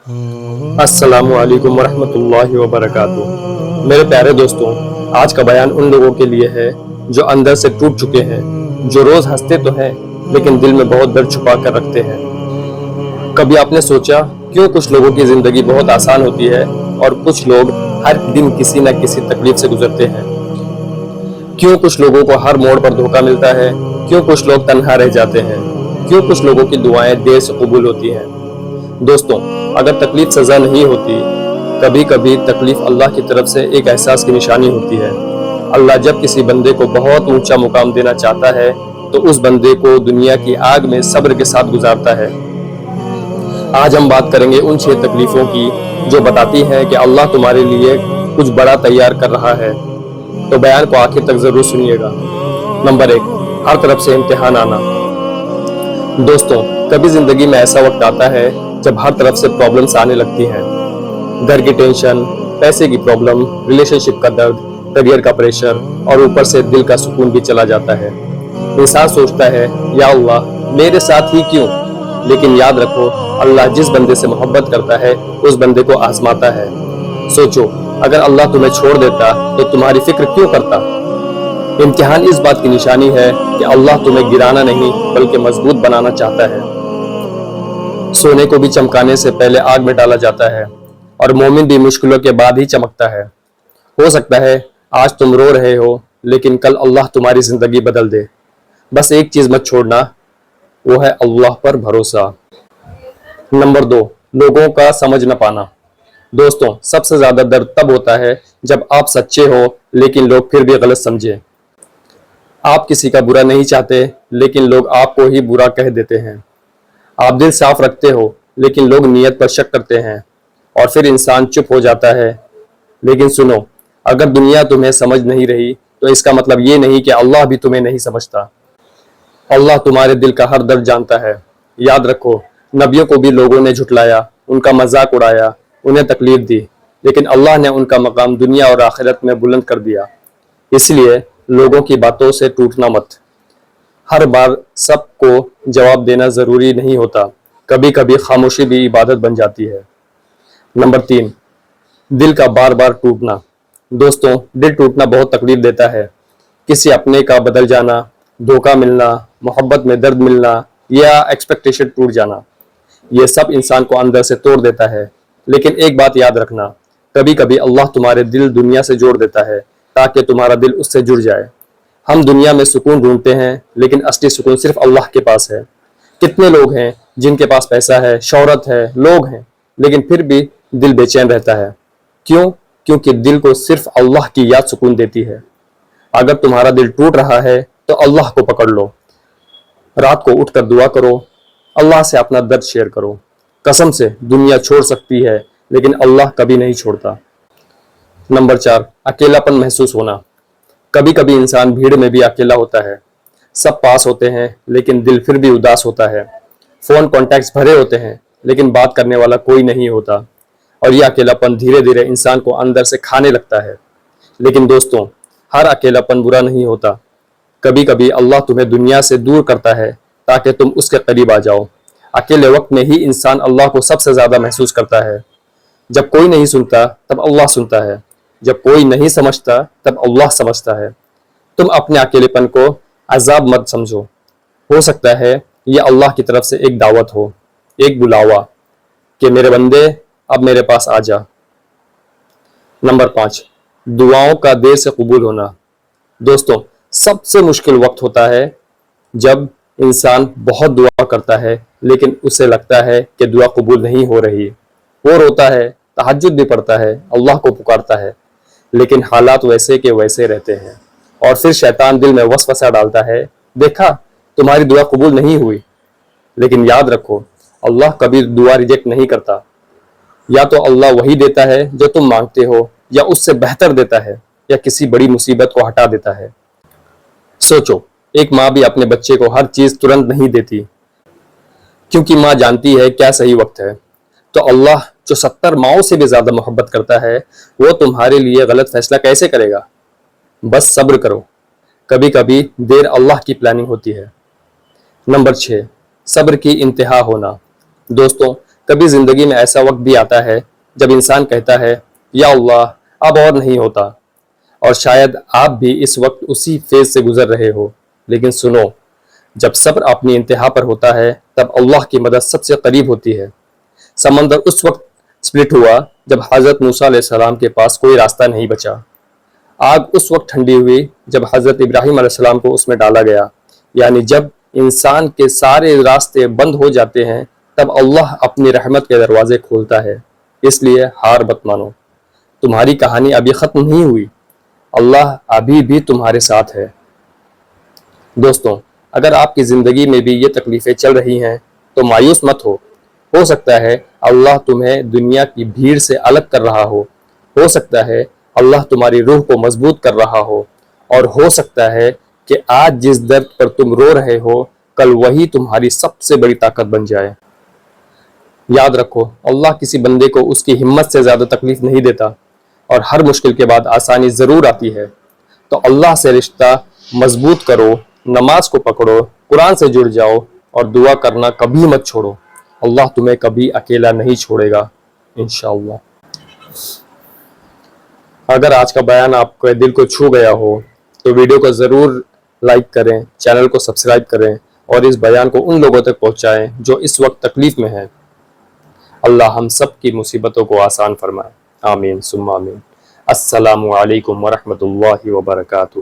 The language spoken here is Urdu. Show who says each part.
Speaker 1: السلام علیکم ورحمۃ اللہ وبرکاتہ۔ میرے پیارے دوستوں، آج کا بیان ان لوگوں کے لیے ہے جو اندر سے ٹوٹ چکے ہیں، جو روز ہنستے تو ہیں لیکن دل میں بہت درد چھپا کر رکھتے ہیں۔ کبھی آپ نے سوچا کیوں کچھ لوگوں کی زندگی بہت آسان ہوتی ہے اور کچھ لوگ ہر دن کسی نہ کسی تکلیف سے گزرتے ہیں؟ کیوں کچھ لوگوں کو ہر موڑ پر دھوکہ ملتا ہے؟ کیوں کچھ لوگ تنہا رہ جاتے ہیں؟ کیوں کچھ لوگوں کی دعائیں دیر سے قبول ہوتی ہیں؟ دوستوں، اگر تکلیف سزا نہیں ہوتی، کبھی کبھی تکلیف اللہ کی طرف سے ایک احساس کی نشانی ہوتی ہے۔ اللہ جب کسی بندے کو بہت اونچا مقام دینا چاہتا ہے تو اس بندے کو دنیا کی آگ میں صبر کے ساتھ گزارتا ہے۔ آج ہم بات کریں گے ان 6 تکلیفوں کی جو بتاتی ہیں کہ اللہ تمہارے لیے کچھ بڑا تیار کر رہا ہے، تو بیان کو آخر تک ضرور سنیے گا۔ نمبر 1، ہر طرف سے امتحان آنا۔ دوستوں، کبھی زندگی میں ایسا وقت آتا ہے جب ہر طرف سے پرابلمز آنے لگتی ہیں۔ گھر کی ٹینشن، پیسے کی پرابلم، ریلیشن شپ کا درد، کریئر کا پریشر، اور اوپر سے دل کا سکون بھی چلا جاتا ہے۔ انسان سوچتا ہے یا اللہ میرے ساتھ ہی کیوں؟ لیکن یاد رکھو، اللہ جس بندے سے محبت کرتا ہے اس بندے کو آزماتا ہے۔ سوچو، اگر اللہ تمہیں چھوڑ دیتا تو تمہاری فکر کیوں کرتا؟ امتحان اس بات کی نشانی ہے کہ اللہ تمہیں گرانا نہیں بلکہ مضبوط بنانا چاہتا ہے۔ سونے کو بھی چمکانے سے پہلے آگ میں ڈالا جاتا ہے، اور مومن بھی مشکلوں کے بعد ہی چمکتا ہے۔ ہو سکتا ہے آج تم رو رہے ہو لیکن کل اللہ تمہاری زندگی بدل دے۔ بس ایک چیز مت چھوڑنا، وہ ہے اللہ پر بھروسہ۔ نمبر 2، لوگوں کا سمجھ نہ پانا۔ دوستوں، سب سے زیادہ درد تب ہوتا ہے جب آپ سچے ہو لیکن لوگ پھر بھی غلط سمجھیں۔ آپ کسی کا برا نہیں چاہتے لیکن لوگ آپ کو ہی برا کہہ دیتے ہیں۔ آپ دل صاف رکھتے ہو لیکن لوگ نیت پر شک کرتے ہیں، اور پھر انسان چپ ہو جاتا ہے۔ لیکن سنو، اگر دنیا تمہیں سمجھ نہیں رہی تو اس کا مطلب یہ نہیں کہ اللہ بھی تمہیں نہیں سمجھتا۔ اللہ تمہارے دل کا ہر درد جانتا ہے۔ یاد رکھو، نبیوں کو بھی لوگوں نے جھٹلایا، ان کا مذاق اڑایا، انہیں تکلیف دی، لیکن اللہ نے ان کا مقام دنیا اور آخرت میں بلند کر دیا۔ اس لیے لوگوں کی باتوں سے ٹوٹنا مت۔ ہر بار سب کو جواب دینا ضروری نہیں ہوتا، کبھی کبھی خاموشی بھی عبادت بن جاتی ہے۔ نمبر 3، دل کا بار بار ٹوٹنا۔ دوستوں، دل ٹوٹنا بہت تکلیف دیتا ہے۔ کسی اپنے کا بدل جانا، دھوکہ ملنا، محبت میں درد ملنا، یا ایکسپیکٹیشن ٹوٹ جانا، یہ سب انسان کو اندر سے توڑ دیتا ہے۔ لیکن ایک بات یاد رکھنا، کبھی کبھی اللہ تمہارے دل دنیا سے جوڑ دیتا ہے تاکہ تمہارا دل اس سے جڑ جائے۔ ہم دنیا میں سکون ڈھونڈتے ہیں لیکن اصلی سکون صرف اللہ کے پاس ہے۔ کتنے لوگ ہیں جن کے پاس پیسہ ہے، شہرت ہے، لوگ ہیں، لیکن پھر بھی دل بے چین رہتا ہے۔ کیوں؟ کیونکہ دل کو صرف اللہ کی یاد سکون دیتی ہے۔ اگر تمہارا دل ٹوٹ رہا ہے تو اللہ کو پکڑ لو۔ رات کو اٹھ کر دعا کرو، اللہ سے اپنا درد شیئر کرو۔ قسم سے دنیا چھوڑ سکتی ہے لیکن اللہ کبھی نہیں چھوڑتا۔ نمبر 4، اکیلا پن محسوس ہونا۔ کبھی کبھی انسان بھیڑ میں بھی اکیلا ہوتا ہے۔ سب پاس ہوتے ہیں لیکن دل پھر بھی اداس ہوتا ہے۔ فون کانٹیکٹس بھرے ہوتے ہیں لیکن بات کرنے والا کوئی نہیں ہوتا، اور یہ اکیلا پن دھیرے دھیرے انسان کو اندر سے کھانے لگتا ہے۔ لیکن دوستوں، ہر اکیلا پن برا نہیں ہوتا۔ کبھی کبھی اللہ تمہیں دنیا سے دور کرتا ہے تاکہ تم اس کے قریب آ جاؤ۔ اکیلے وقت میں ہی انسان اللہ کو سب سے زیادہ محسوس کرتا ہے۔ جب کوئی نہیں سنتا تب اللہ سنتا ہے، جب کوئی نہیں سمجھتا تب اللہ سمجھتا ہے۔ تم اپنے اکیلے پن کو عذاب مت سمجھو، ہو سکتا ہے یہ اللہ کی طرف سے ایک دعوت ہو، ایک بلاوا کہ میرے بندے اب میرے پاس آ جا۔ نمبر 5، دعاؤں کا دیر سے قبول ہونا۔ دوستوں، سب سے مشکل وقت ہوتا ہے جب انسان بہت دعا کرتا ہے لیکن اسے لگتا ہے کہ دعا قبول نہیں ہو رہی۔ وہ روتا ہے، تہجد بھی پڑھتا ہے، اللہ کو پکارتا ہے، لیکن حالات ویسے کے ویسے رہتے ہیں، اور پھر شیطان دل میں وسوسہ ڈالتا ہے، دیکھا تمہاری دعا قبول نہیں ہوئی۔ لیکن یاد رکھو، اللہ کبھی دعا ریجیکٹ نہیں کرتا۔ یا تو اللہ وہی دیتا ہے جو تم مانگتے ہو، یا اس سے بہتر دیتا ہے، یا کسی بڑی مصیبت کو ہٹا دیتا ہے۔ سوچو، ایک ماں بھی اپنے بچے کو ہر چیز ترنت نہیں دیتی، کیونکہ ماں جانتی ہے کیا صحیح وقت ہے۔ تو اللہ جو 70 ماؤں سے بھی زیادہ محبت کرتا ہے، وہ تمہارے لیے غلط فیصلہ کیسے کرے گا؟ بس صبر کرو، کبھی کبھی دیر اللہ کی پلاننگ ہوتی ہے۔ نمبر 6، صبر کی انتہا ہونا۔ دوستوں، کبھی زندگی میں ایسا وقت بھی آتا ہے جب انسان کہتا ہے یا اللہ اب اور نہیں ہوتا، اور شاید آپ بھی اس وقت اسی فیز سے گزر رہے ہو۔ لیکن سنو، جب صبر اپنی انتہا پر ہوتا ہے تب اللہ کی مدد سب سے قریب ہوتی ہے۔ سمندر اس وقت سپلٹ ہوا جب حضرت موسیٰ علیہ السلام کے پاس کوئی راستہ نہیں بچا۔ آگ اس وقت ٹھنڈی ہوئی جب حضرت ابراہیم علیہ السلام کو اس میں ڈالا گیا۔ یعنی جب انسان کے سارے راستے بند ہو جاتے ہیں تب اللہ اپنی رحمت کے دروازے کھولتا ہے۔ اس لیے ہار مت مانو، تمہاری کہانی ابھی ختم نہیں ہوئی، اللہ ابھی بھی تمہارے ساتھ ہے۔ دوستوں، اگر آپ کی زندگی میں بھی یہ تکلیفیں چل رہی ہیں تو مایوس مت ہو سکتا ہے اللہ تمہیں دنیا کی بھیڑ سے الگ کر رہا ہو سکتا ہے اللہ تمہاری روح کو مضبوط کر رہا اور ہو سکتا ہے کہ آج جس درد پر تم رو رہے ہو کل وہی تمہاری سب سے بڑی طاقت بن جائے۔ یاد رکھو، اللہ کسی بندے کو اس کی ہمت سے زیادہ تکلیف نہیں دیتا، اور ہر مشکل کے بعد آسانی ضرور آتی ہے۔ تو اللہ سے رشتہ مضبوط کرو، نماز کو پکڑو، قرآن سے جڑ جاؤ، اور دعا کرنا کبھی مت چھوڑو۔ اللہ تمہیں کبھی اکیلا نہیں چھوڑے گا انشاءاللہ۔ اگر آج کا بیان آپ کے دل کو چھو گیا ہو تو ویڈیو کو ضرور لائک کریں، چینل کو سبسکرائب کریں، اور اس بیان کو ان لوگوں تک پہنچائیں جو اس وقت تکلیف میں ہیں۔ اللہ ہم سب کی مصیبتوں کو آسان فرمائے، آمین ثم آمین۔ السلام علیکم ورحمۃ اللہ وبرکاتہ۔